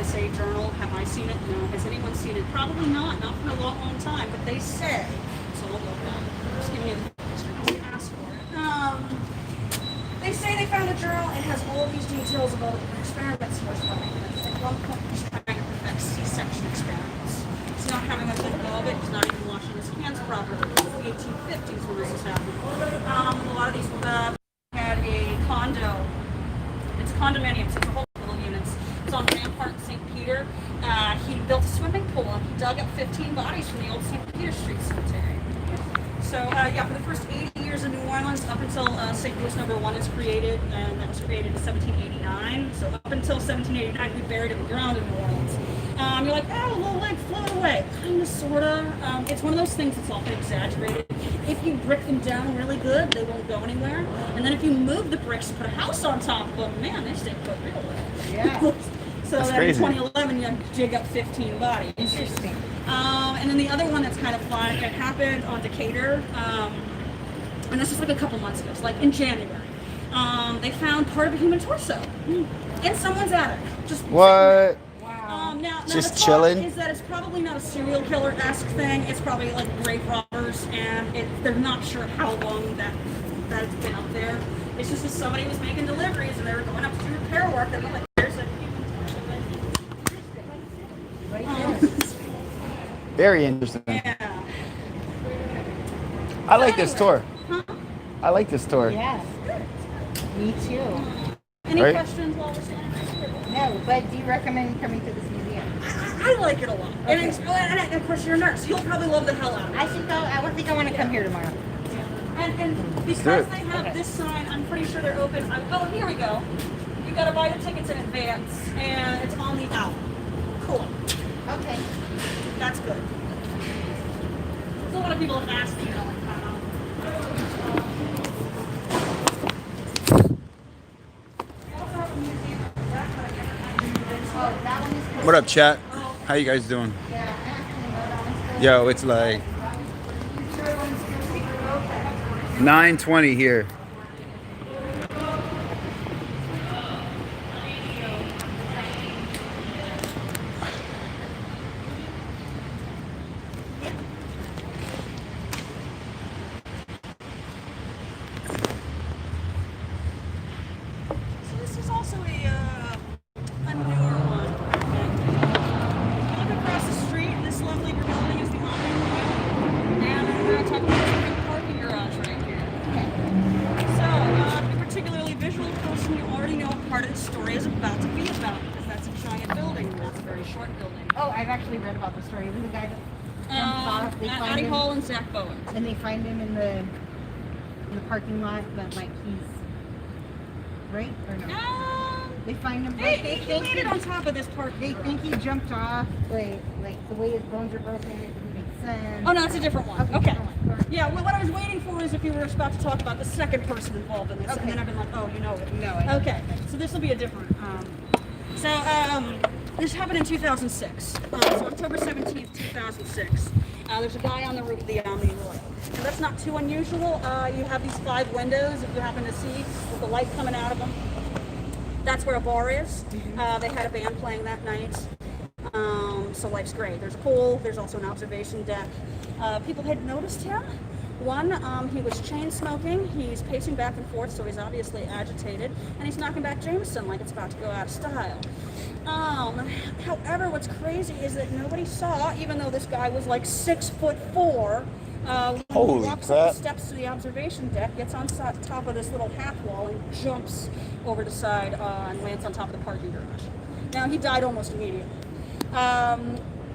USA Journal. Have I seen it? No. Has anyone seen it? Probably not. Not for a long, long time. But they say. So I'll go back. Just give me a ask for it. They say they found a journal. It has all these details about the experiments he was running. At one point, he's trying to perfect C-section experiments. He's not having a good go of it. He's not even washing his hands properly. It was the 1850s when this was happening. A lot of these had a condo. It's condominiums. It's a whole little units. It's on Rampart St. Peter. He built a swimming pool and he dug up 15 bodies from the old St. Peter Street Cemetery. So, yeah, for the first 80 years in New Orleans, up until St. Louis No. 1 is created, and that was created in 1789. So up until 1789, we buried in the ground in New Orleans. You're like, oh, well, like, float away. Kind of, sort of. It's one of those things that's often exaggerated. If you brick them down really good, they won't go anywhere. And then if you move the bricks and put a house on top of them, man, they stay put real well. Yeah. So that's then crazy. In 2011, you dig up 15 bodies. Interesting. And then the other one that's kind of fun, it happened on Decatur, and this was like a couple months ago, so like in January. They found part of a human torso in someone's attic. Just What? Now Just the chilling? thought is that it's probably not a serial killer-esque thing. It's probably like grave robbers, and they're not sure how long that's been up there. It's just that somebody was making deliveries, and they were going up to do repair work, and they're like, there's a human torso. Very interesting. Yeah. I like this tour. Huh? I like this tour. Yes. Me too. Any Right. questions while we're standing here? No, but do you recommend coming to this museum? I like it a lot. And of course, you're a nurse. You'll probably love the hell out of it. I should go. I would think I want to come here tomorrow. And because do it. they have this sign, I'm pretty sure they're open. Oh, here we go. You got to buy the tickets in advance, and it's on the hour. Cool. Okay. That's good. There's a lot of people have asked me, What up, chat? How you guys doing? Yo, it's like 9:20 here. So this is also a newer one. You look across the street, this lovely building is the Omni Royal, and we're going to talk about the parking garage right here. So, to be a particularly visual person, you already know what part of the story is about to be about, because that's a giant building, and that's a very short building. Oh, I've actually read about the story. It was the guy that jumped off. They find Addie him, Hall and Zach Bowen. and they find him in the parking lot, but like he's right or no? They find him. Like, they He think landed on top of this parking they garage. think he jumped off. Like the way his bones are broken, it doesn't make sense. Oh no, it's a different one. Okay, Okay. different one. Yeah, well, what I was waiting for is if you were about to talk about the second person involved in this, and Okay. then I've been like, oh, you know it. No, I don't. Okay, so this will be a different. This happened in 2006. So October 17th, 2006. There's a guy on the roof of the Omni Royal. Now that's not too unusual. You have these 5 windows, if you happen to see, with the light coming out of them. That's where a bar is. They had a band playing that night. So life's great. There's a pool. There's also an observation deck. People had noticed him. One, he was chain smoking. He's pacing back and forth, so he's obviously agitated, and he's knocking back Jameson like it's about to go out of style. However, what's crazy is that nobody saw, even though this guy was like 6'4", when Holy he walks crap. up the steps to the observation deck, gets on top of this little half wall, and jumps over the side and lands on top of the parking garage. Now, he died almost immediately.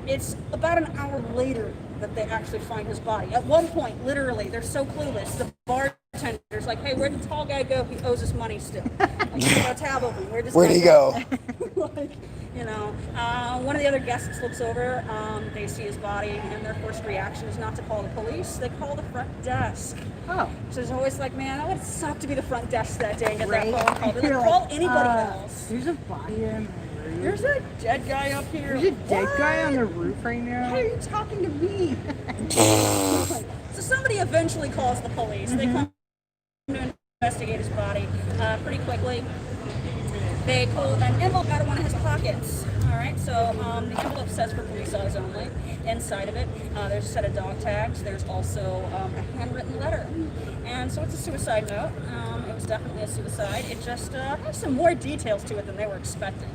It's about an hour later that they actually find his body. At one point, literally, they're so clueless. The bartender's like, hey, where'd the tall guy go? He owes us money still. Like, he's got a tab open. Where'd he go? Like, you know, one of the other guests looks over. They see his body, and their first reaction is not to call the police. They call the front desk. Oh. So it's always like, man, that would suck to be the front desk that day and get Right. that phone call. They're You're like, call like, anybody else. There's a body in There's a dead guy up here. There's a dead guy What? on the roof right now. Why are you talking to me? So somebody eventually calls the police. They come to investigate his body pretty quickly. They pulled an envelope out of one of his pockets. All right, so the envelope says for police eyes only. Inside of it, there's a set of dog tags. There's also a handwritten letter. And so it's a suicide note. It was definitely a suicide. It just has some more details to it than they were expecting.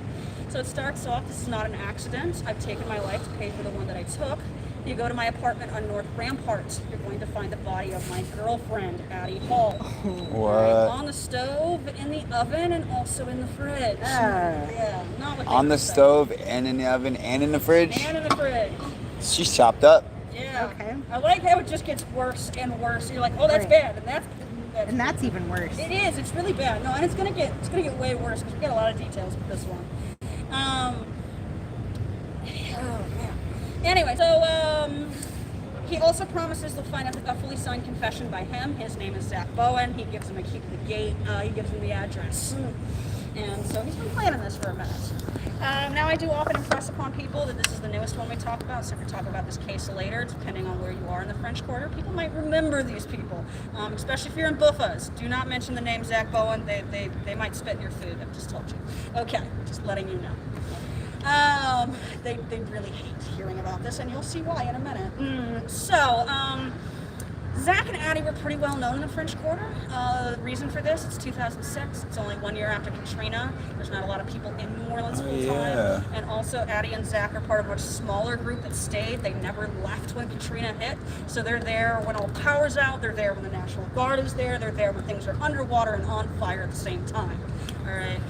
So it starts off, this is not an accident. I've taken my life to pay for the one that I took. You go to my apartment on North Rampart, you're going to find the body of my girlfriend, Addie Hall. What? On the stove, in the oven, and also in the fridge. Yeah, not what they On the expect. stove and in the oven and in the fridge? And in the fridge. She's chopped up. Yeah. Okay. I like how it just gets worse and worse. You're like, oh, that's Right. bad, and that's even worse. It is. It's really bad. No, and it's gonna get way worse because we got a lot of details with this one. Oh man. Anyway, so he also promises they'll find a fully signed confession by him. His name is Zach Bowen. He gives him a key to the gate. He gives him the address. And so he's been planning this for a minute. Now I do often impress upon people that this is the newest one we talk about, so if we talk about this case later, depending on where you are in the French Quarter, people might remember these people, especially if you're in Buffas. Do not mention the name Zach Bowen. They might spit in your food. I've just told you. Okay, just letting you know. They really hate hearing about this, and you'll see why in a minute. Zach and Addie were pretty well known in the French Quarter. The reason for this, it's 2006. It's only 1 year after Katrina. There's not a lot of people in New Orleans full time. Yeah. And also, Addie and Zach are part of a much smaller group that stayed. They never left when Katrina hit. So they're there when all the power's out. They're there when the National Guard is there. They're there when things are underwater and on fire at the same time. All right.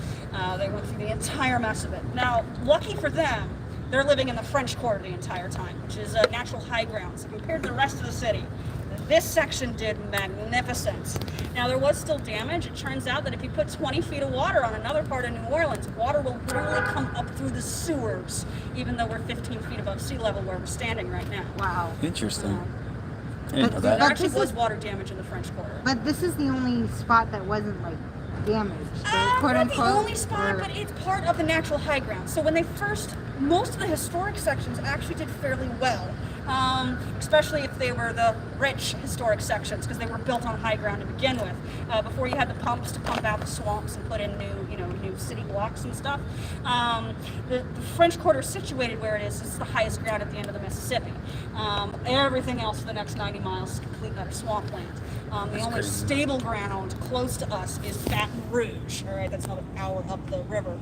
They went through the entire mess of it. Now, lucky for them, they're living in the French Quarter the entire time, which is natural high ground. So compared to the rest of the city, this section did magnificent. Now, there was still damage. It turns out that if you put 20 feet of water on another part of New Orleans, water will literally come up through the sewers, even though we're 15 feet above sea level where we're standing right now. Wow. Interesting. I didn't know There that. actually was water damage in the French Quarter. But this is the only spot that wasn't like damaged, quote Not the unquote. only spot, but it's part of the natural high ground. So when they first, most of the historic sections actually did fairly well, especially if they were the rich historic sections, because they were built on high ground to begin with. Before you had the pumps to pump out the swamps and put in new city blocks and stuff. The French Quarter is situated where it is. It's the highest ground at the end of the Mississippi. Everything else for the next 90 miles is complete utter swampland. The only crazy. stable ground close to us is Baton Rouge. All right, that's another hour up the river.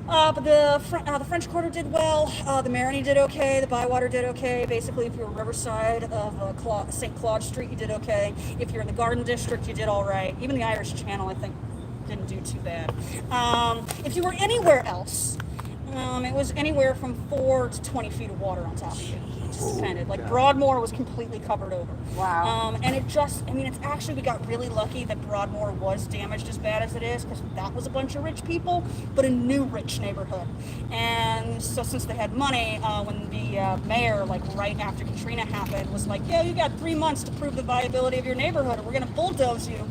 But the French Quarter did well. The Marigny did okay. The Bywater did okay. Basically, if you're Riverside of St. Claude Street, you did okay. If you're in the Garden District, you did all right. Even the Irish Channel, I think, didn't do too bad. If you were anywhere else, it was anywhere from 4 to 20 feet of water on top of you. It just depended. Like Broadmoor was completely covered over. Wow. And it's actually, we got really lucky that Broadmoor was damaged as bad as it is, because that was a bunch of rich people, but a new rich neighborhood. And so since they had money, when the mayor, like right after Katrina happened, was like, yeah, you got 3 months to prove the viability of your neighborhood, or we're going to bulldoze you.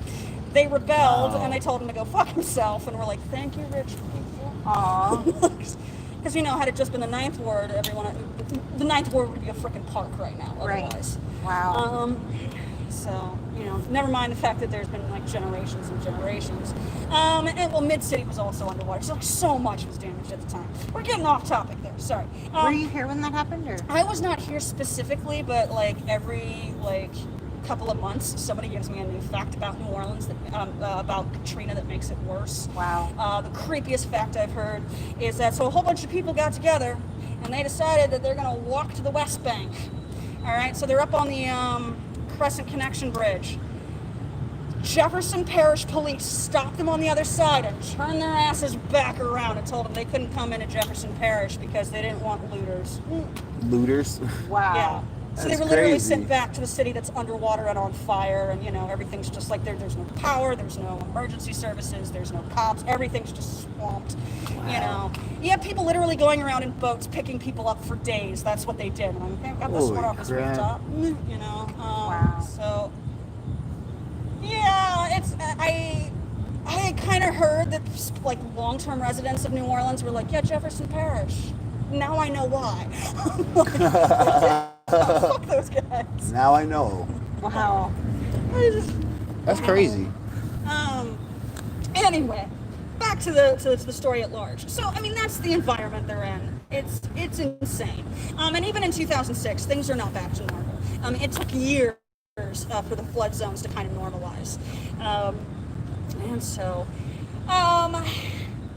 They rebelled, and they told him to go fuck himself, and we're like, thank you, rich people. Aww. Because, had it just been the Ninth Ward, the Ninth Ward would be a frickin' park right now, otherwise. Right. Wow. So, never mind the fact that there's been, like, generations and generations. And Mid-City was also underwater, so much was damaged at the time. We're getting off topic there, sorry. Were you here when that happened, or? I was not here specifically, but, every, couple of months, somebody gives me a new fact about New Orleans, about Katrina, that makes it worse. Wow. The creepiest fact I've heard is that a whole bunch of people got together and they decided that they're going to walk to the West Bank. All right, so they're up on the Crescent Connection Bridge. Jefferson Parish police stopped them on the other side and turned their asses back around and told them they couldn't come into Jefferson Parish because they didn't want looters. Looters? Wow. Yeah. So they That's were literally crazy. sent back to the city that's underwater and on fire, and everything's just like there's no power, there's no emergency services, there's no cops, everything's just swamped. You have people literally going around in boats picking people up for days. That's what they did. And I've got this one Holy off this crap. rooftop. Wow. So yeah, I had kind of heard that long-term residents of New Orleans were like, yeah, Jefferson Parish. Now I know why. Fuck those guys. Now I know. Wow. That's crazy. Anyway, back to the story at large. So, I mean, that's the environment they're in. It's insane. And even in 2006, things are not back to normal. It took years for the flood zones to kind of normalize. And so,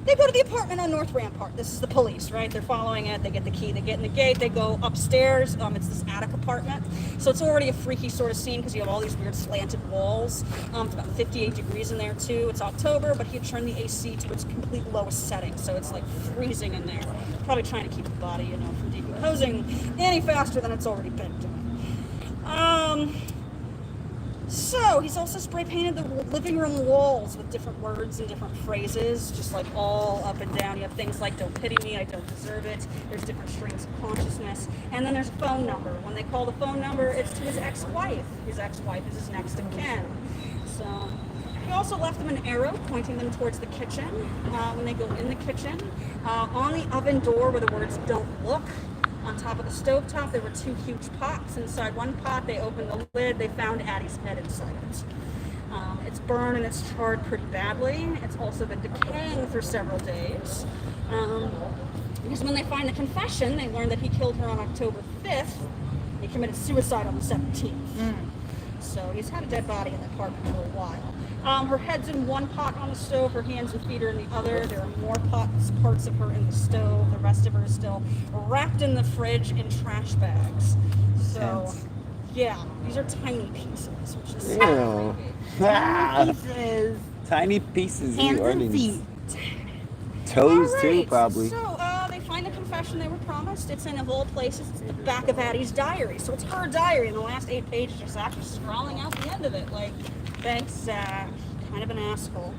they go to the apartment on North Rampart. This is the police, right? They're following it. They get the key. They get in the gate. They go upstairs. It's this attic apartment. So it's already a freaky sort of scene because you have all these weird slanted walls. It's about 58 degrees in there, too. It's October, but he had turned the AC to its complete lowest setting. So it's like freezing in there. Probably trying to keep the body, from decomposing any faster than it's already been doing. So he's also spray painted the living room walls with different words and different phrases, just like all up and down. You have things like "Don't pity me, I don't deserve it." There's different streams of consciousness, and then there's a phone number. When they call the phone number, it's to his ex-wife. His ex-wife is his next of kin. So he also left them an arrow pointing them towards the kitchen. When they go in the kitchen, on the oven door were the words "Don't look." On top of the stovetop, there were 2 huge pots. Inside one pot, they opened the lid. They found Addie's head inside it. It's burned and it's charred pretty badly. It's also been decaying for several days. Because when they find the confession, they learn that he killed her on October 5th. He committed suicide on the 17th. So he's had a dead body in the apartment for a while. Her head's in one pot on the stove, her hands and feet are in the other. There are more parts of her in the stove. The rest of her is still wrapped in the fridge in trash bags. So, yeah, these are tiny pieces, which is Ew. Tiny pieces. Tiny pieces. Hands Ew, and feet. Toes All too, right, probably. So, they find the confession they were promised. It's in, of all places, it's in the back of Addie's diary. So it's her diary, and the last 8 pages are Zach just scrawling out the end of it. Like, thanks, Zach. Kind of an asshole.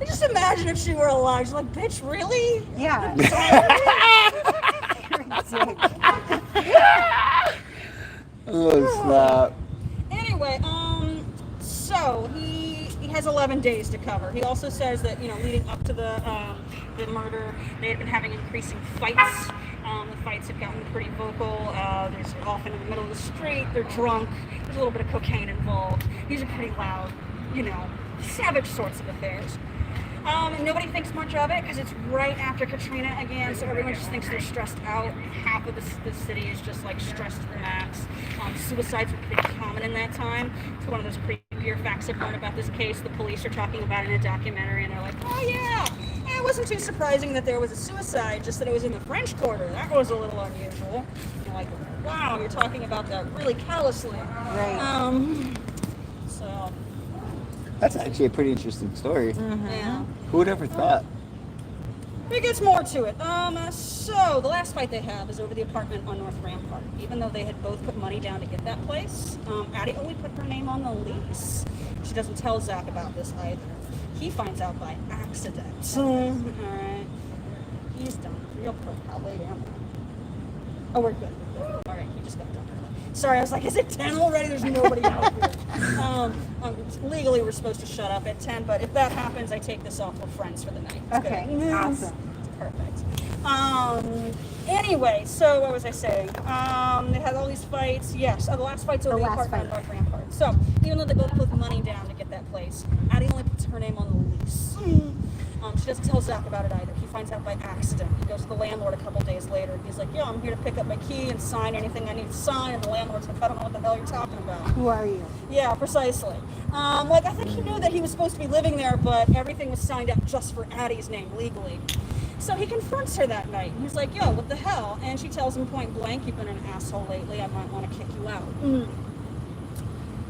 Just imagine if she were alive. She's like, bitch, really? Yeah. Oh, snap. Anyway, so he has 11 days to cover. He also says that, leading up to the murder, they had been having increasing fights. The fights have gotten pretty vocal. There's often in the middle of the street. They're drunk. There's a little bit of cocaine involved. These are pretty loud, savage sorts of affairs. And nobody thinks much of it because it's right after Katrina again, so everyone just thinks they're stressed out. Half of the city is just like stressed to the max. Suicides were pretty common in that time. It's one of those creepier facts I've learned about this case. The police are talking about it in a documentary, and they're like, oh yeah, it wasn't too surprising that there was a suicide, just that it was in the French Quarter. That was a little unusual. You're like, wow, you're talking about that really callously. Right. So. That's actually a pretty interesting story. Yeah. Who would ever thought? It gets more to it. So the last fight they have is over the apartment on North Rampart. Even though they had both put money down to get that place, Addie only put her name on the lease. She doesn't tell Zach about this either. He finds out by accident. All right. He's done. Real quick. How late am I? Oh, we're good. All right. He just got done. Sorry, I was like, is it 10 already? There's nobody out here. Legally, we're supposed to shut up at 10, but if that happens, I take this off. We're friends for the night. It's Okay, good. awesome. Perfect. Anyway, so what was I saying? They had all these fights. Yes, the last fight's over the apartment on North Rampart. So, even though they both put money down to get that place, Addie only puts her name on the lease. She doesn't tell Zach about it either. He finds out by accident. He goes to the landlord a couple days later, and he's like, yeah, I'm here to pick up my key and sign anything I need to sign. And the landlord's like, I don't know what the hell you're talking about. Who are you? Yeah, precisely. I think he knew that he was supposed to be living there, but everything was signed up just for Addie's name legally. So he confronts her that night, and he's like, yo, what the hell? And she tells him point blank, you've been an asshole lately, I might want to kick you out.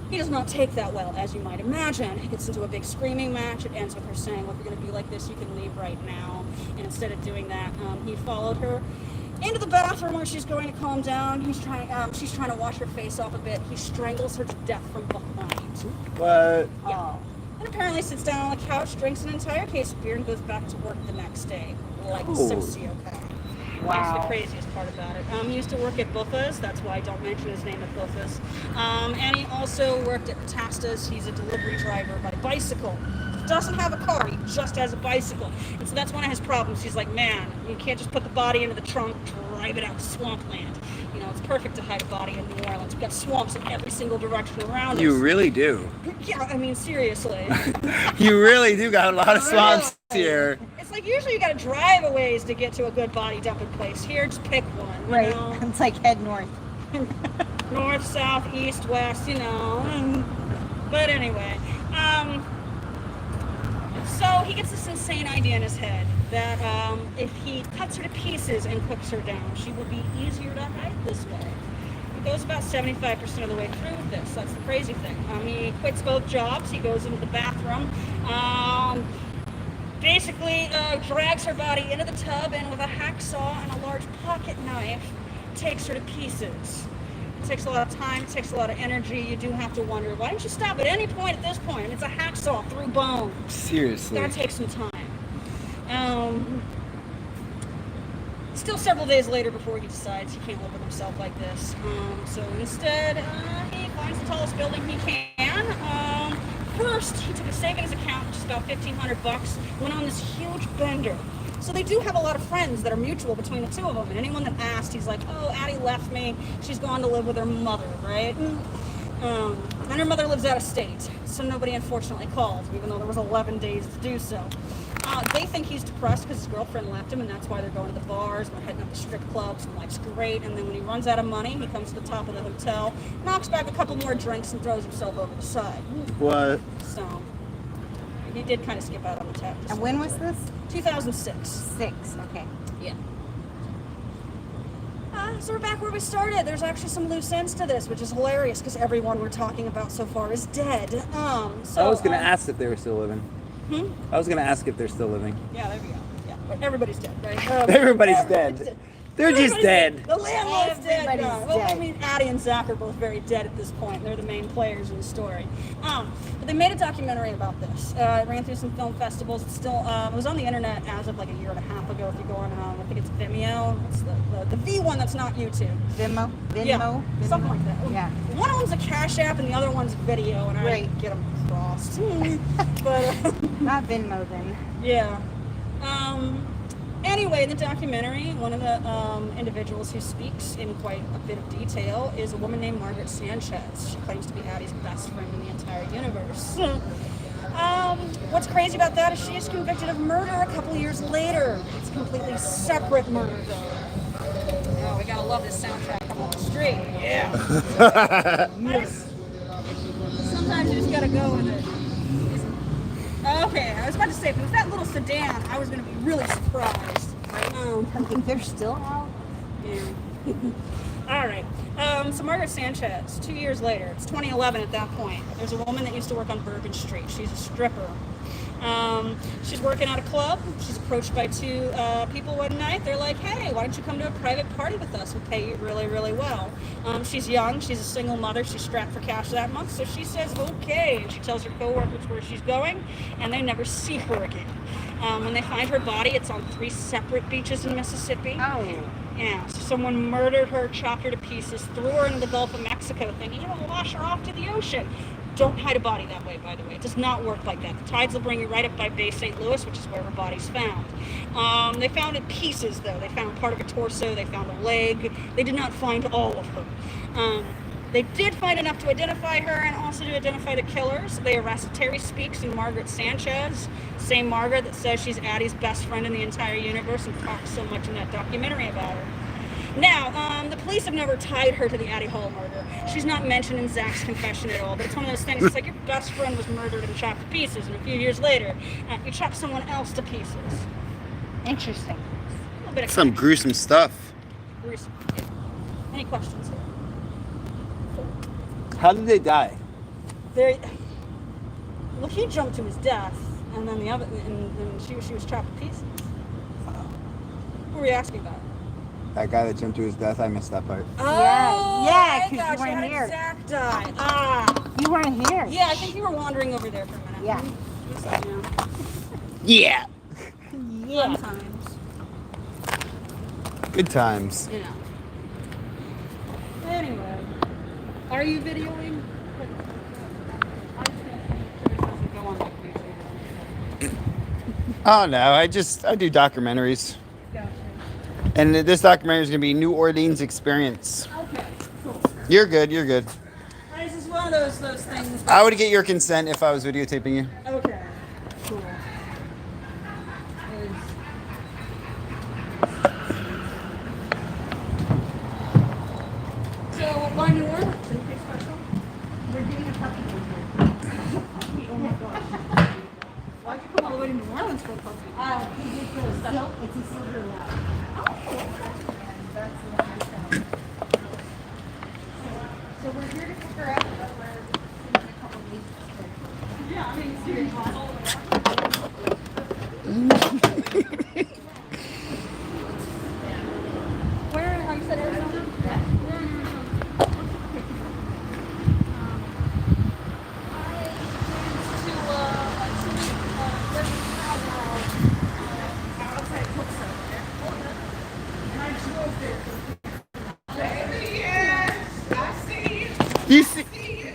He does not take that well, as you might imagine. He gets into a big screaming match. It ends with her saying, well, if you're going to be like this, you can leave right now. And instead of doing that, he followed her into the bathroom where she's going to calm down. She's trying to wash her face off a bit. He strangles her to death from behind. What? Yeah. And apparently sits down on the couch, drinks an entire case of beer, and goes back to work the next day. Like a sociopath. That's the craziest part about it. He used to work at Buffa's. That's why I don't mention his name at Buffa's. And he also worked at Tastas. He's a delivery driver by bicycle. doesn't have a car. He just has a bicycle. And so that's one of his problems. He's like, man, you can't just put the body into the trunk, drive it out to swampland. You know, it's perfect to hide a body in New Orleans. We've got swamps in every single direction around us. You really do. Yeah, I mean, seriously. You really do got a lot of swamps here. It's like usually you got to drive a ways to get to a good body dumping place. Here, just pick one. You Right. know? It's like head north. North, south, east, west, you know. But anyway, so he gets this insane idea in his head that if he cuts her to pieces and cooks her down, she will be easier to hide this way. He goes about 75% of the way through with this. That's the crazy thing. He quits both jobs. He goes into the bathroom. Basically drags her body into the tub and with a hacksaw and a large pocket knife takes her to pieces. It takes a lot of time, it takes a lot of energy. You do have to wonder, why didn't you stop at any point at this point? It's a hacksaw through bone. Seriously. That takes some time. Still several days later before he decides he can't live with himself like this. So instead, he finds the tallest building he can. First, he took a savings account, which is about $1,500, went on this huge bender. So they do have a lot of friends that are mutual between the two of them. And anyone that asked, he's like, oh, Addie left me. She's gone to live with her mother, right? And her mother lives out of state. So nobody unfortunately called, even though there was 11 days to do so. They think he's depressed because his girlfriend left him, and that's why they're going to the bars, they're heading up to strip clubs, and life's great. And then when he runs out of money, he comes to the top of the hotel, knocks back a couple more drinks, and throws himself over the side. What? So he did kind of skip out on the tap. And when was this? 2006. 6. Okay. Yeah. So we're back where we started. There's actually some loose ends to this, which is hilarious because everyone we're talking about so far is dead. I was gonna ask if they were still living. I was gonna ask if they're still living. Yeah, there we go. Yeah, but everybody's dead, right? Everybody's dead. They're just dead. The landlord's dead. Everybody's No. Well, I dead. mean, Addie and Zach are both very dead at this point. They're the main players in the story. But they made a documentary about this. It ran through some film festivals. It's still, it was on the internet as of like a year and a half ago. If you go on, I think it's Vimeo. It's the V one that's not YouTube. Venmo? Yeah, Venmo? something like that. Yeah. One of them's a Cash App and the other one's video, and I Right. get them crossed. But Not Venmo then. yeah. Anyway, in the documentary, one of the individuals who speaks in quite a bit of detail is a woman named Margaret Sanchez. She claims to be Addie's best friend in the entire universe. What's crazy about that is she is convicted of murder a couple years later. It's a completely separate murder, though. Oh, we gotta love this soundtrack up on the street. Yeah. Sometimes you just gotta go with it. Okay, I was about to say, if it was that little sedan, I was gonna be really surprised. I think they're still out. Yeah. All right. So Margaret Sanchez, 2 years later, it's 2011 at that point. There's a woman that used to work on Bergen Street. She's a stripper. She's working at a club. She's approached by two people one night. They're like, hey, why don't you come to a private party with us? We'll pay you really, really well. She's young. She's a single mother. She's strapped for cash that month. So she says, okay. And she tells her coworkers where she's going, and they never see her again. When they find her body, it's on 3 separate beaches in Mississippi. Oh. Yeah, so someone murdered her, chopped her to pieces, threw her into the Gulf of Mexico, thinking it'll wash her off to the ocean. Don't hide a body that way, by the way. It does not work like that. The tides will bring you right up by Bay St. Louis, which is where her body's found. They found it pieces, though. They found part of a torso. They found a leg. They did not find all of her. They did find enough to identify her and also to identify the killers. They arrested Terry Speaks and Margaret Sanchez. Same Margaret that says she's Addie's best friend in the entire universe and talks so much in that documentary about her. Now, the police have never tied her to the Addie Hall murder. She's not mentioned in Zach's confession at all, but it's one of those things. It's like your best friend was murdered and chopped to pieces, and a few years later, you chop someone else to pieces. Interesting. A little bit of Some gruesome stuff. gruesome. Yeah. Any questions here? How did they die? Well, he jumped to his death, and then the other, and she was chopped to pieces. Who were you asking about? That guy that jumped to his death, I missed that part. Oh, Yeah, I 'cause you gotcha. weren't How did here. Zach die? Ah, You weren't here. yeah. I think you were wandering over there for a minute. Yeah. Yeah. Yeah. Sometimes. Good times. Yeah. Anyway, are you videoing? I think it doesn't go on like YouTube. Oh no, I do documentaries. Gotcha. And this documentary is going to be New Orleans Experience. Okay, cool. You're good, you're good. This is one of those things. I would get your consent if I was videotaping you. Okay, cool. So, why New Orleans? Anything special? We're doing a puppy tour. Oh my gosh. Why'd you come all the way to New Orleans for a puppy? It's a silver lab. And that's the one we found. So we're here to pick her up, but we're in a couple of weeks. Yeah, I mean, seriously, all the way. Where? How you said Arizona?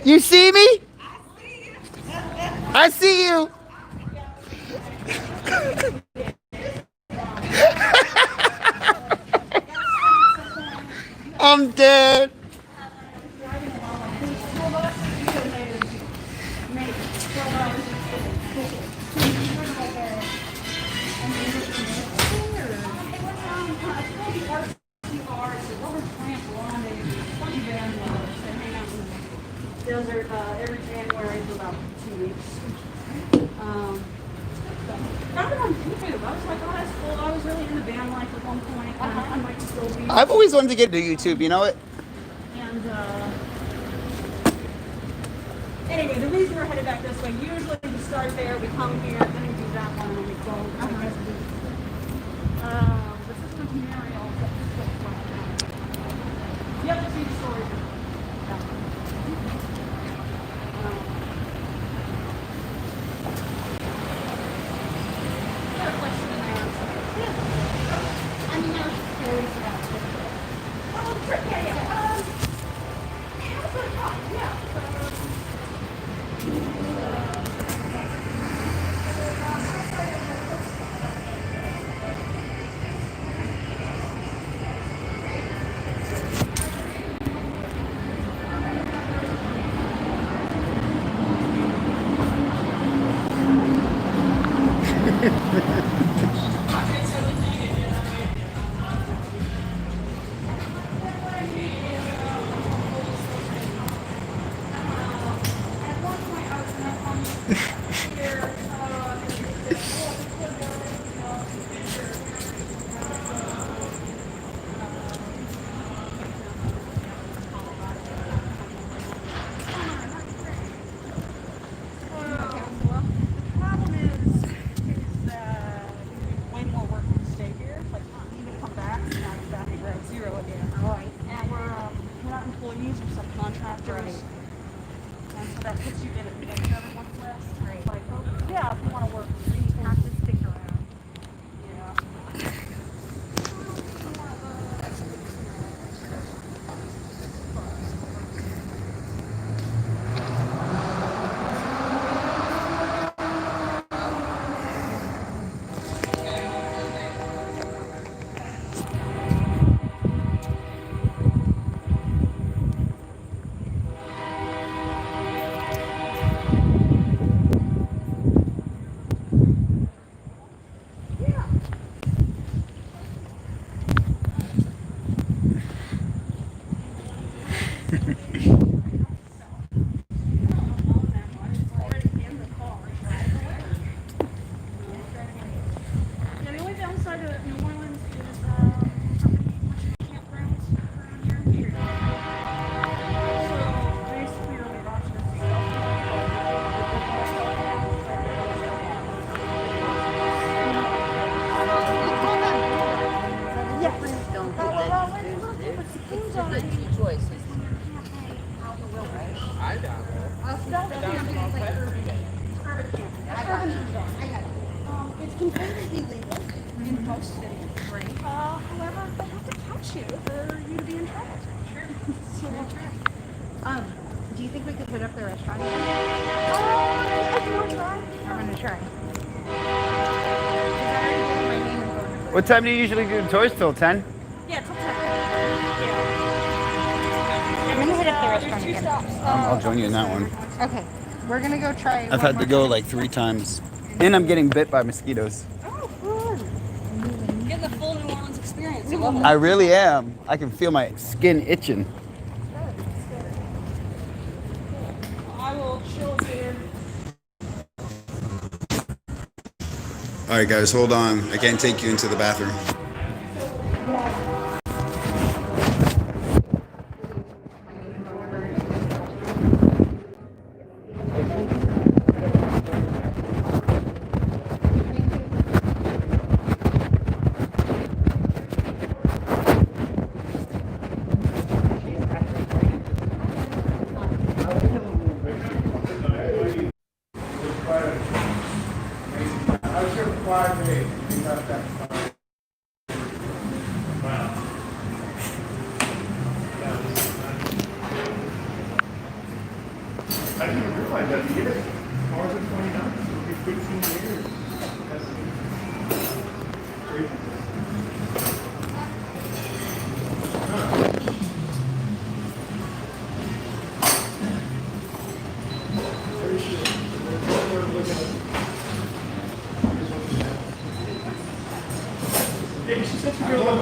You see me? I see you. I'm dead. Desert every January for about 2 weeks. Not that I'm YouTube. I was like, oh, that's cool. I was really into band life at one point. I might still be. I've always wanted to get into YouTube, you know it? And anyway, the reason we're headed back this way, usually we start there, we come here, then we do that one, and then we go. This is the Mariel. You have to see the story. Employees or subcontractors, and so that puts you in everyone's list. Right. Like, oh, yeah, if you want to work, you have to stick around. Yeah. It's completely illegal in most states. Right. However, they have to catch you for you to be in trouble. So, Do you think we could put up the restaurant? I can try. I'm gonna try. What time do you usually do the tours till? 10? Yeah, till 10. I'm gonna hit up the There's restaurant 2 again. stops. I'll join you in that one. Okay, we're gonna go try. I've had to go like 3 times. And I'm getting bit by mosquitoes. Oh, fun. Getting the full New Orleans experience. I love it. I really am. I can feel my skin itching. I will chill here. All right, guys, hold on. I can't take you into the bathroom. I didn't even realize that. You get it? Cars are 29. It'll be 15 years. That's crazy. Yeah, she's such a good one,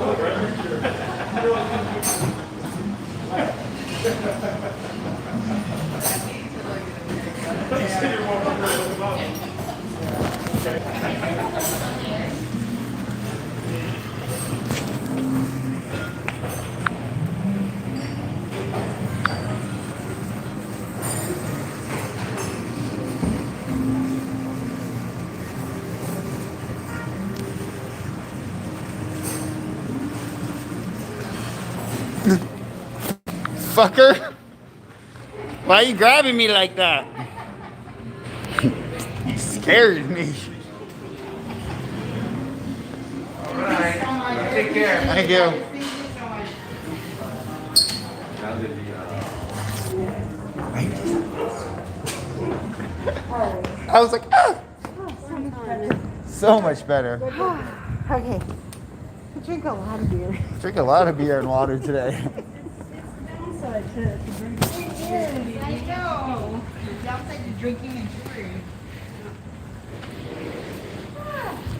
Fucker! Why are you grabbing me like that? You scared me. Alright, take care. Thank you. I was like, ah! So much better. Okay, I drink a lot of beer. Drink a lot of beer and water today. I know. The downside to drinking and touring.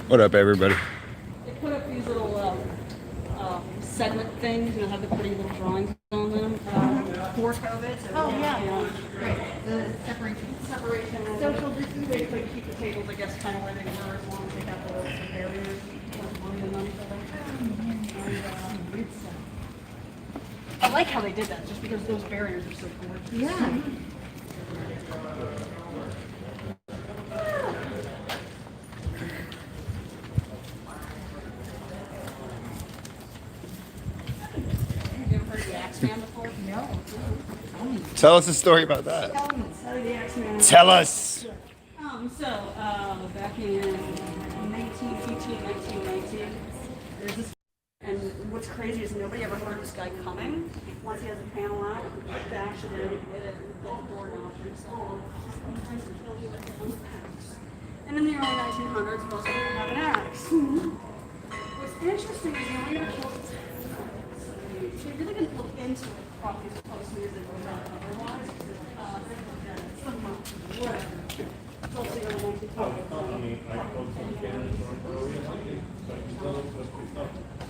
What up, everybody? They put up these little segment things, you know, have the pretty little drawings on them for COVID. So, Oh, yeah. Right. The separation. Separation. Social distancing. Basically keep the tables, I guess, kind of where they were as long as they got the barriers. I like how they did that, just because those barriers are so gorgeous. Yeah. Have you ever heard of the Axeman before? No. Tell us a story about that. Tell you the Axeman. Tell us. Back in 1919, there's this, and what's crazy is nobody ever heard this guy coming. Once he has a panel out, they actually did it, get the door knob and so on. Sometimes they kill you with one axe. And in the early 1900s, most people have an axe. What's interesting is you're going to kill it. So you're really going to look into it probably as closely as it goes out otherwise. Whatever. It's also going to make you talk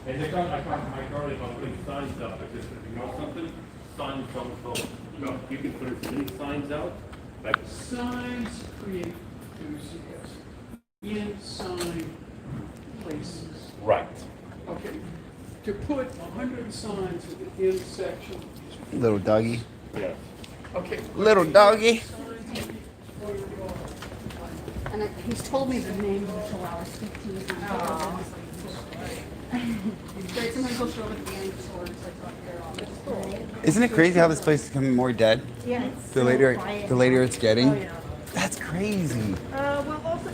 And they got, I found my garden about putting signs up, like this, you know something? Signs don't go. No, you can put as many signs out, like Signs create enthusiasm inside places. right. Okay, to put 100 signs at the intersection. Little doggy. Yeah. Okay. Little doggy. And he's told me the name of the chihuahua 15 times. It's great. Sometimes he'll show up at the end of the store and like talk to their office. Isn't it crazy how this place is becoming more dead? Yeah. It's The so later, quiet. the later it's getting. Oh, yeah. That's crazy. Well, also, I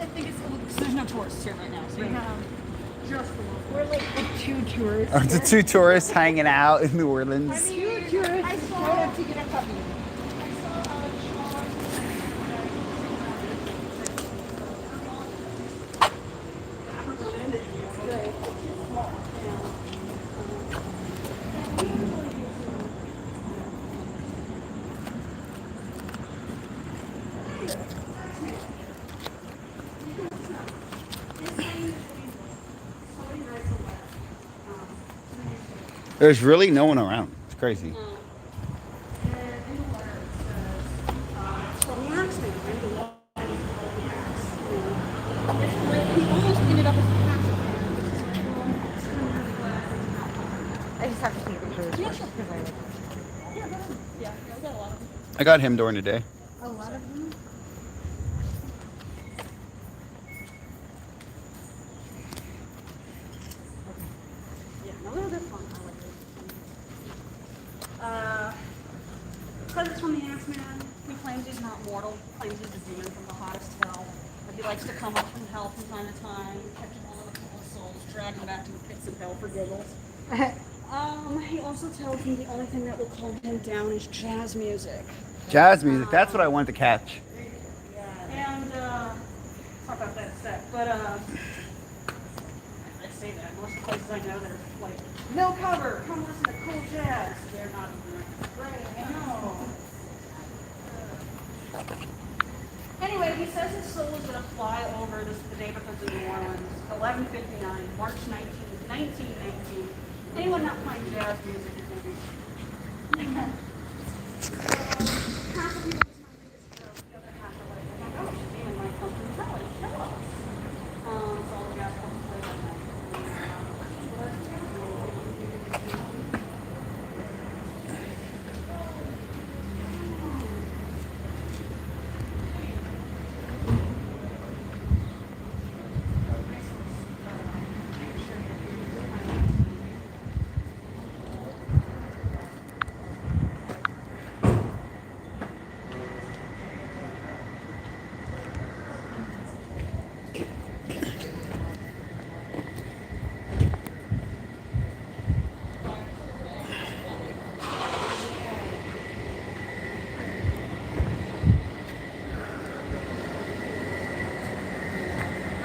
think it's, there's no tourists here right now, so you have just the local. We're like the two tourists. It's the 2 tourists hanging out in New Orleans. Two tourists. I saw to get a puppy. There's really no one around. It's crazy. And in the letter it says, from the accident, and the law and the acts. It's like he almost ended up as a passive man, which is like, well, it's kind of really glad that he's not. I just have to take a picture of this Yeah, one sure. because I Yeah, go ahead. Yeah, we got a lot of them. I got him during the day. a lot of them. Yeah, no, they're fun. I like it. Because it's from the Ants Man, he claims he's not mortal, claims he's a demon from the hottest hell. But he likes to come up from hell from time to time, catching all of the people's souls, drag them back to the pits of hell for giggles. He also tells me the only thing that will calm him down is jazz music. Jazz music. That's what I wanted to catch. And, talk about that in a sec, but, I say that, most of the places I know, they're like, no cover, come listen to cool jazz. They're not even great, I know. Anyway, he says his soul is gonna fly over the neighborhoods of New Orleans, 11:59, March 19th, 1919. Anyone not playing jazz music is gonna be. Half the people just might think it's a joke, the other half are like, oh my gosh, demon might come from hell and kill us. So all the jazz clubs play that night.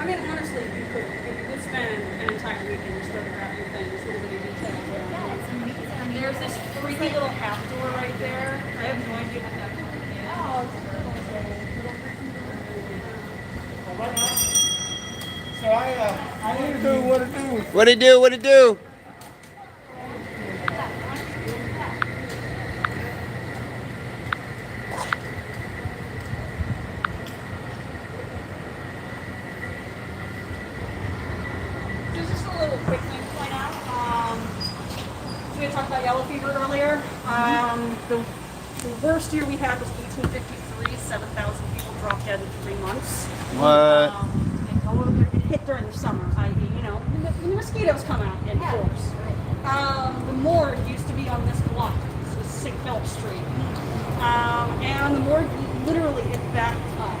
I mean, honestly, you could spend an entire weekend just photographing things, little bitty details. Yeah, it's amazing. And there's this freaky little half door right there. I have no idea what that is. Oh, it's a little So I didn't do what to do. What it do? What it do? Just a little quick thing to point out. So we had talked about yellow fever earlier. The worst year we had was 1853. 7,000 people dropped dead in 3 months. What? It hit during the summer, i.e., you know, when the mosquitoes come out in force. The morgue used to be on this block. This was St. Philip Street. And the morgue literally it backed up.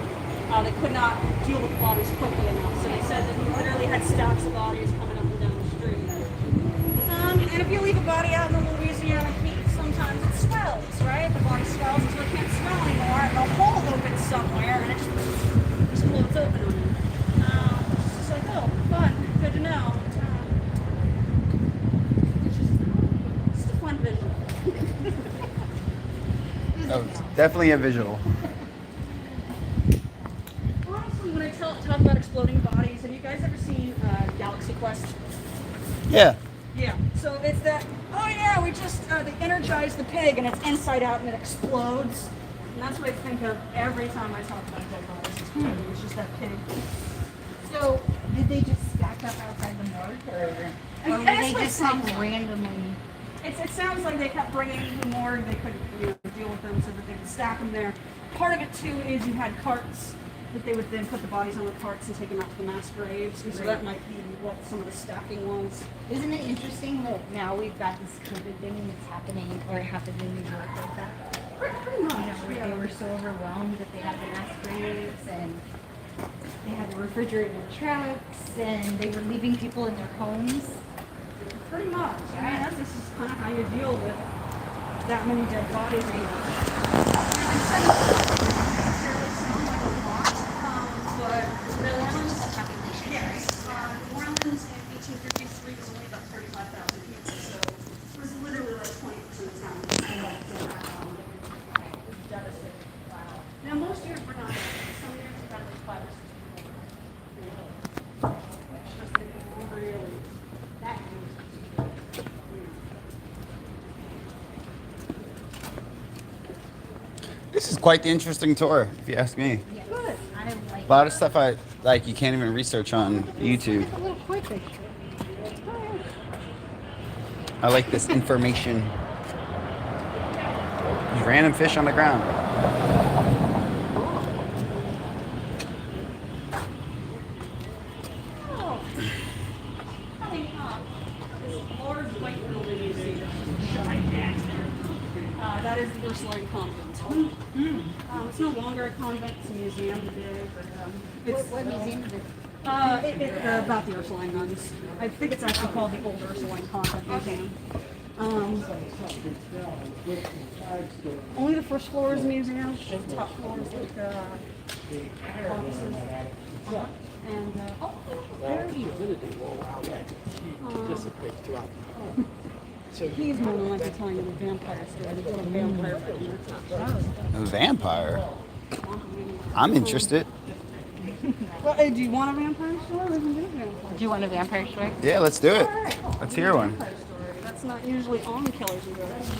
They could not deal with the bodies quickly enough. So they said that we literally had stacks of bodies coming up and down the street. And if you leave a body out in the Louisiana heat, sometimes it swells, right? The body swells until it can't swell anymore, and a hole opens somewhere, and it just floats open on you. It's just like, oh, fun, good to know. It's just a fun visual. Oh, it's definitely a visual. Honestly, when I talk about exploding bodies, have you guys ever seen Galaxy Quest? Yeah. Yeah. So it's that, oh yeah, we just, they energize the pig and it's inside out and it explodes. And that's what I think of every time I talk about dead bodies. It's just that pig. So, did they just stack up outside the morgue, or were That's they what it just sounds like like. randomly? It sounds like they kept bringing in the morgue. They couldn't deal with them, so that they would stack them there. Part of it too is you had carts that they would then put the bodies on the carts and take them out to the mass graves. And so that might be what some of the stacking was. Isn't it interesting that now we've got this COVID thing that's happening, or it happened in New York like that? Pretty much. You know, where they were so overwhelmed that they had the mass graves and they had the refrigerated trucks and they were leaving people in their homes. Pretty much. I mean, this is kind of how you deal with that many dead bodies. New Orleans in 1853 was only about 35,000 people, so it was literally like 20% of the town. It was devastating. Wow. Now, most years we're not. Some years we've got like 5 or 6 people. It's just that people really, that year was just, This is quite the interesting tour, if you ask me. Yes. I like A lot of stuff I like you can't even research on YouTube. a little quicker. I like this information. There's random fish on the ground. Oh. Coming up is large white building you see. That is the Ursuline Convent. It's no longer a convent, it's a museum today, but it's What museum is it? about the Ursuline nuns. I think it's actually called the Old Ursuline Convent Museum. Only the first floor is a museum. The top floor is like offices. And there he is. He's more than likely telling you the vampire story. There's a vampire film. A vampire? I'm interested. Well, hey, do you want a vampire story? We can do a vampire. Do you want a vampire story? Yeah, let's do it. Alright. Let's hear one. Vampire story. That's not usually on Killers and Drugs.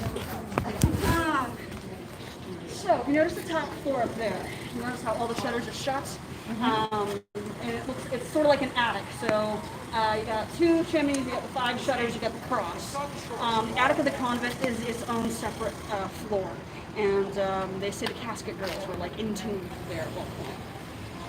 So, you notice the top floor up there. You notice how all the shutters are shut? And it's sort of like an attic. So you got 2 chimneys, you got the 5 shutters, you got the cross. The attic of the convent is its own separate floor. And they say the casket girls were like entombed there at one point.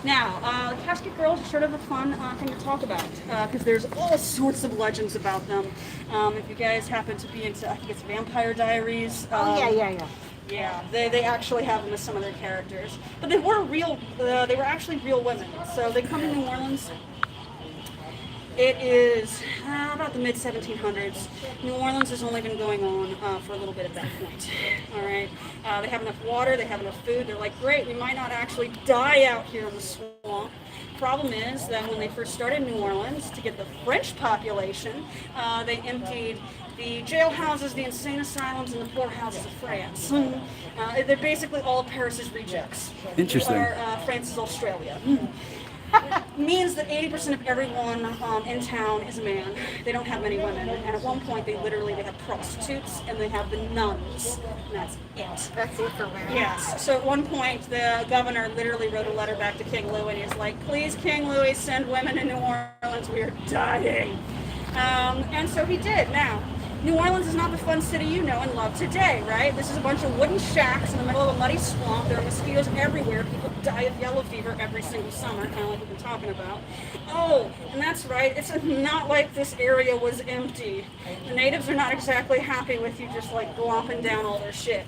Now, the Casket Girls are sort of a fun thing to talk about because there's all sorts of legends about them. If you guys happen to be into, I think it's Vampire Diaries. Yeah. Yeah, they actually have them as some of their characters. But they were real, they were actually real women. So they come to New Orleans. It is about the mid-1700s. New Orleans has only been going on for a little bit at that point. All right, they have enough water, they have enough food. They're like, great, we might not actually die out here in the swamp. Problem is that when they first started New Orleans, to get the French population, they emptied the jail houses, the insane asylums, and the poorhouses of France. They're basically all Paris's rejects. Interesting. Or France's Australia. Means that 80% of everyone in town is a man. They don't have many women. And at one point, they have prostitutes and they have the nuns. And that's it. That's it for women. Yes. So at one point, the governor literally wrote a letter back to King Louis, and he's like, please, King Louis, send women to New Orleans. We are dying. And so he did. Now, New Orleans is not the fun city you know and love today, right? This is a bunch of wooden shacks in the middle of a muddy swamp. There are mosquitoes everywhere. People die of yellow fever every single summer, kind of like we've been talking about. Oh, and that's right. It's not like this area was empty. The natives are not exactly happy with you just like glomping down all their shit.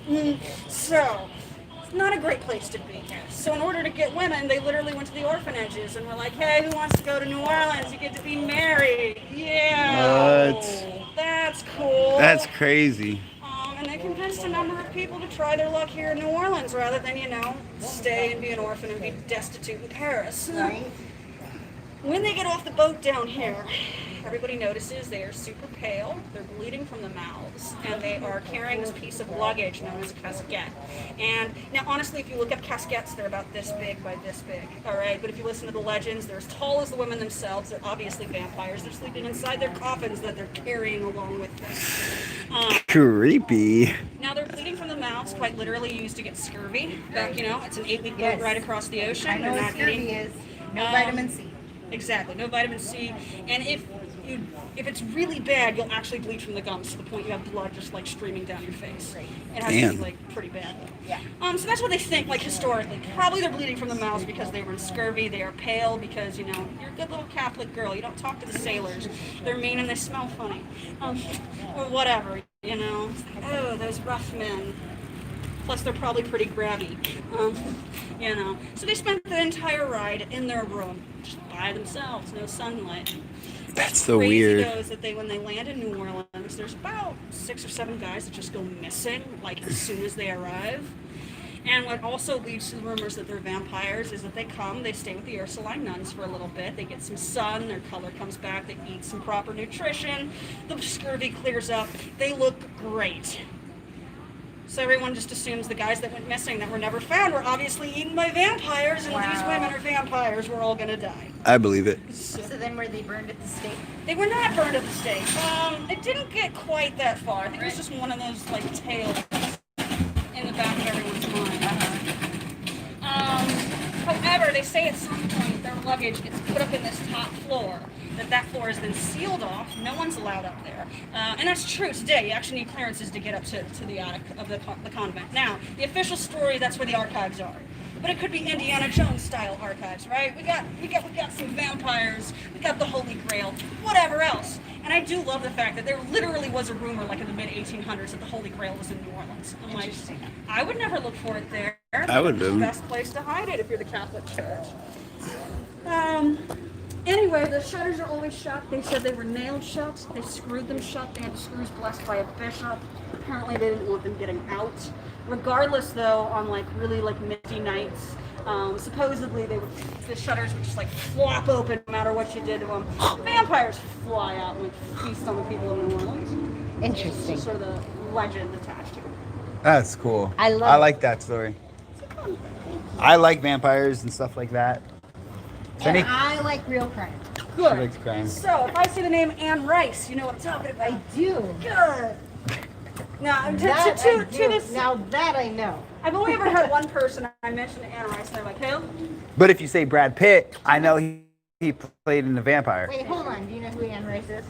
So, it's not a great place to be. So in order to get women, they literally went to the orphanages and were like, hey, who wants to go to New Orleans? You get to be married. Yeah. What? That's cool. That's crazy. And they convinced a number of people to try their luck here in New Orleans rather than, stay and be an orphan and be destitute in Paris. Right. When they get off the boat down here, everybody notices they are super pale, they're bleeding from the mouths, and they are carrying this piece of luggage known as a casquette. And now, honestly, if you look up casquettes, they're about this big by this big, all right? But if you listen to the legends, they're as tall as the women themselves. They're obviously vampires. They're sleeping inside their coffins that they're carrying along with them. Creepy. Now, they're bleeding from the mouths, quite literally used to get scurvy. Back, it's an 8-week boat ride across the ocean. I know They're what not scurvy eating. is. No vitamin C. Exactly, no vitamin C. And if it's really bad, you'll actually bleed from the gums to the point you have blood just like streaming down your face. It has to Damn. be like pretty bad. Yeah. So that's what they think, like historically. Probably they're bleeding from the mouths because they were in scurvy. They are pale because you're a good little Catholic girl. You don't talk to the sailors. They're mean and they smell funny, or whatever. Oh, those rough men. Plus, they're probably pretty grabby, So they spent the entire ride in their room, just by themselves, no sunlight. That's so Crazy weird. goes that when they land in New Orleans, there's about 6 or 7 guys that just go missing, like as soon as they arrive. And what also leads to the rumors that they're vampires is that they stay with the Ursuline nuns for a little bit. They get some sun, their color comes back, they eat some proper nutrition, the scurvy clears up, they look great. So everyone just assumes the guys that went missing that were never found were obviously eaten by vampires, and these women are vampires. We're all gonna die. I believe it. So then were they burned at the stake? They were not burned at the stake. It didn't get quite that far. I think it was just one of those like tales in the back of everyone's mind. However, they say at some point their luggage gets put up in this top floor. That floor is then sealed off. No one's allowed up there. And that's true today. You actually need clearances to get up to the attic of the convent. Now, the official story, that's where the archives are. But it could be Indiana Jones style archives, right? We got some vampires, we got the Holy Grail, whatever else. And I do love the fact that there literally was a rumor like in the mid 1800s that the Holy Grail was in New Orleans. I'm like, I would never look for it there. I would It's the do. best place to hide it if you're the Catholic Church. Anyway, the shutters are always shut. They said they were nailed shut. They screwed them shut. They had screws blessed by a bishop. Apparently, they didn't want them getting out. Regardless, though, on like really like misty nights, supposedly the shutters would just like flop open no matter what you did to them. Vampires fly out and like, feast on the people of New Orleans. Interesting. Sort of the legend attached to it. That's cool. I love I it. like that story. I like vampires and stuff like that. And Any- I like real crime. Good. likes crime. So, if I see the name Anne Rice, you know what I'm talking about. I do. Good. Now, to That I to do. this, Now that I know. I've only ever had one person I mentioned Anne Rice, and they're like, who? But if you say Brad Pitt, I know he played in The Vampire. Wait, hold on. Do you know who Anne Rice is?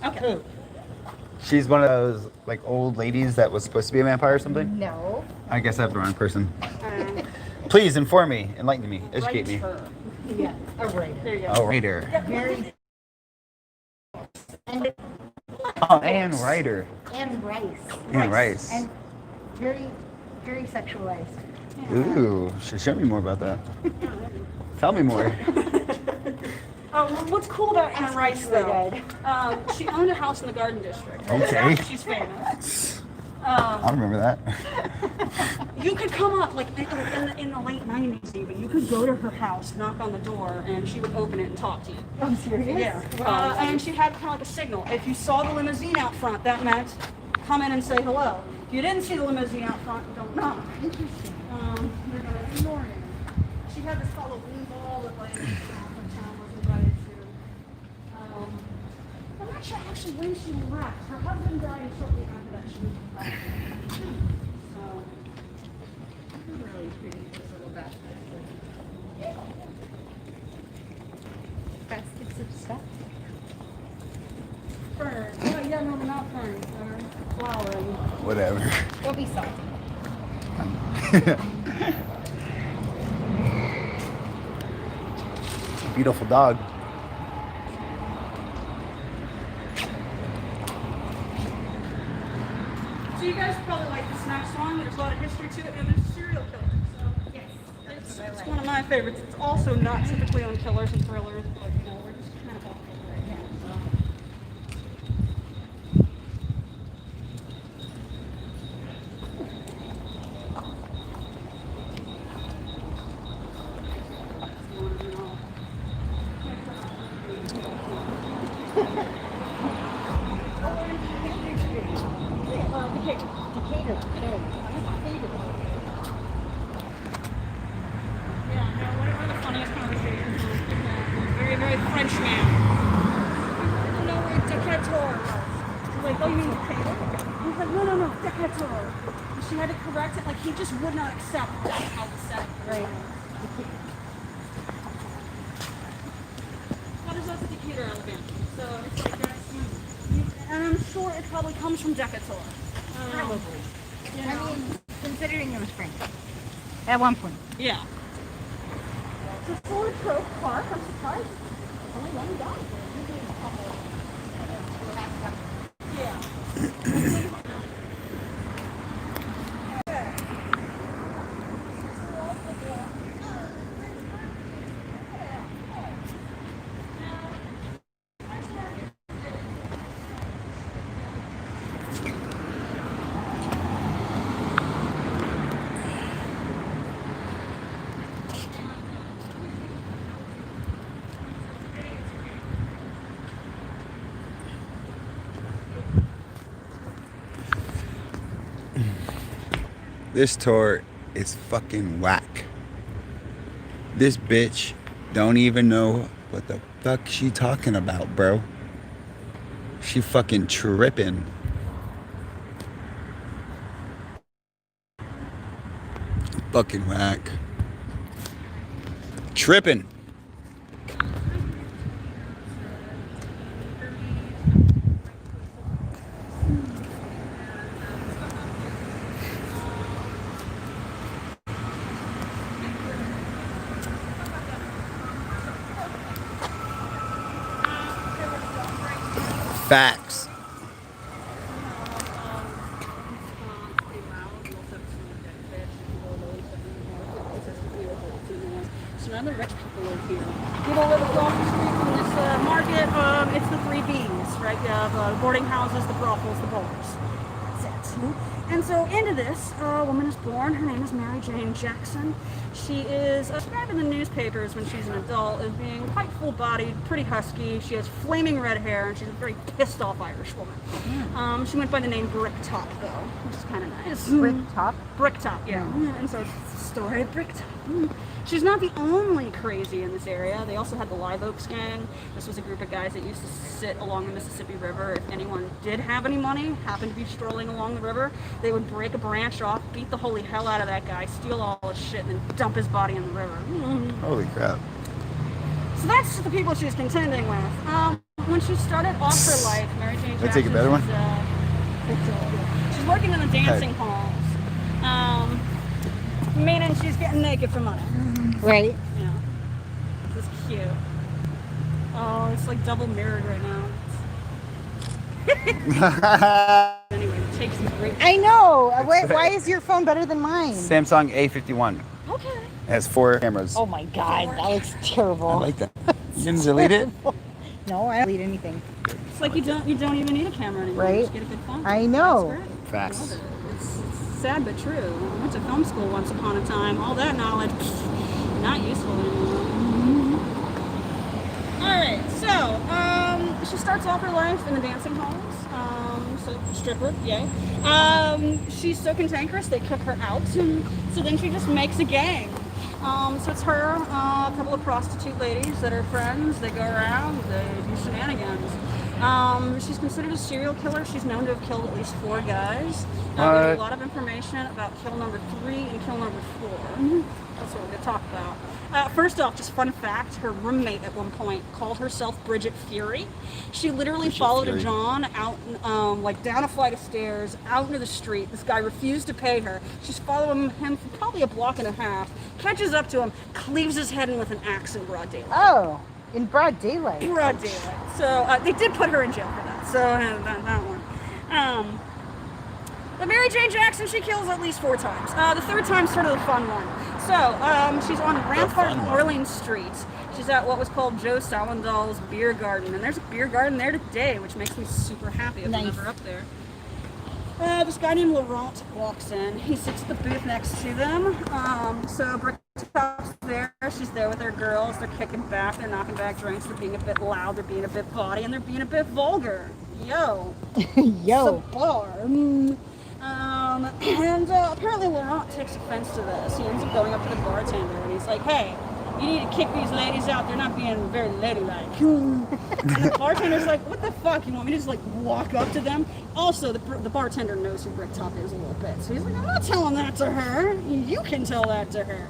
Okay. She's one of those like old ladies that was supposed to be a vampire or something. No. I guess I have the wrong person. Um, Please inform me, enlighten me, educate me. writer. Yeah, a writer. There you go. Oh, Ryder. Very. And Oh, Anne Ryder. Anne Rice. Anne Rice. And very, very sexualized. Ooh, show me more about that. Tell me more. What's cool about Anne Rice, Really though, good. she owned a house in the Garden District. Okay. She's famous. I remember that. You could come up, like, in the late 90s even, you could go to her house, knock on the door, and she would open it and talk to you. I'm serious? Yeah. And she had kind of like a signal. If you saw the limousine out front, that meant come in and say hello. If you didn't see the limousine out front, don't knock. Interesting. They're going to ignore you. She had this Halloween ball that like half the town was invited to. I'm not sure actually when she left. Her husband died shortly after that. She moved back. So, I'm really treating this little bastard. Baskets of stuff. Fern. Oh, yeah, no, not fern. Flowering. Whatever. Don't be salty. Beautiful dog. So you guys probably like this next one. There's a lot of history to it, and there's serial killers. So Yes. it's one of my favorites. It's also not typically on killers and thrillers, but you know, we're just kind of off of it right now. Decatur. Yeah, no, one of the funniest conversations was with a very, very French man. I don't know where Decatur was. She's like, oh, you mean Decatur? He's like, no, Decatur. And she had to correct it, like he just would not accept how it said. Right. What is that Decatur, Alabama? So it's like that's, and I'm sure it probably comes from Decatur. Probably. You I know? mean, considering it was French. At one point. Yeah. It's a Ford Pro Park. I'm surprised. Only one guy. Usually a couple. Yeah. This tour is fucking whack. This bitch don't even know what the fuck she talking about, bro. She fucking tripping. Fucking whack. tripping. Facts. So none of the rich people live here. People live across the street from this market. It's the 3 Bs, right? You have the boarding houses, the brothels, the bars. That's it. And so into this, a woman is born. Her name is Mary Jane Jackson. She is described in the newspapers when she's an adult as being quite full-bodied, pretty husky. She has flaming red hair, and she's a very pissed-off Irish woman. She went by the name Bricktop, though, which is kind of nice. Bricktop? Bricktop, yeah. And so it's the story of Bricktop. She's not the only crazy in this area. They also had the Live Oaks Gang. This was a group of guys that used to sit along the Mississippi River. If anyone did have any money, happened to be strolling along the river, they would break a branch off, beat the holy hell out of that guy, steal all his shit, and then dump his body in the river. Holy crap. So that's the people she's contending with. When she started off her life, Mary Jane Jackson, Let's take a better one. She's working in the dancing halls. Meaning she's getting naked for money. Right. Yeah. This is cute. Oh, it's like double mirrored right now. Anyway, it takes some great. I know. Why is your phone better than mine? Samsung A51. Okay. It has 4 cameras. Oh my god, that looks terrible. I like that. You didn't delete it? No, I don't delete anything. It's like you don't even need a camera anymore. Right. You just get a good phone. I know. That's great. Facts. Love it. It's sad but true. I went to film school once upon a time. All that knowledge, not useful anymore. All right. So she starts off her life in the dancing halls. So stripper, yay. She's so cantankerous they kick her out, and so then she just makes a gang. So it's her, a couple of prostitute ladies that are friends. They go around, they do shenanigans. She's considered a serial killer. She's known to have killed at least 4 guys. There's a lot of information about kill number 3 and kill number 4. That's what we're going to talk about. First off, just fun fact, her roommate at one point called herself Bridget Fury. She literally followed a John out, like down a flight of stairs, out into the street. This guy refused to pay her. She's following him for probably a block and a half, catches up to him, cleaves his head in with an axe in broad daylight. Oh, in broad daylight. Broad daylight. So they did put her in jail for that. So that one. But Mary Jane Jackson, she kills at least 4 times. The 3rd time's sort of the fun one. So she's on Rampart and Orleans Street. She's at what was called Joe Salendal's Beer Garden, and there's a beer garden there today, which makes me super happy. I've never up there. This guy named Laurent walks in. He sits at the booth next to them. So Bricktop's there. She's there with her girls. They're kicking back. They're knocking back drinks. They're being a bit loud. They're being a bit bawdy, and they're being a bit vulgar. Yo. Yo. It's a bar. And apparently Laurent takes offense to this. He ends up going up to the bartender and he's like, hey, you need to kick these ladies out. They're not being very ladylike. And the bartender's like, what the fuck? You want me to just like walk up to them? Also, the bartender knows who Bricktop is a little bit. So he's like, I'm not telling that to her. You can tell that to her.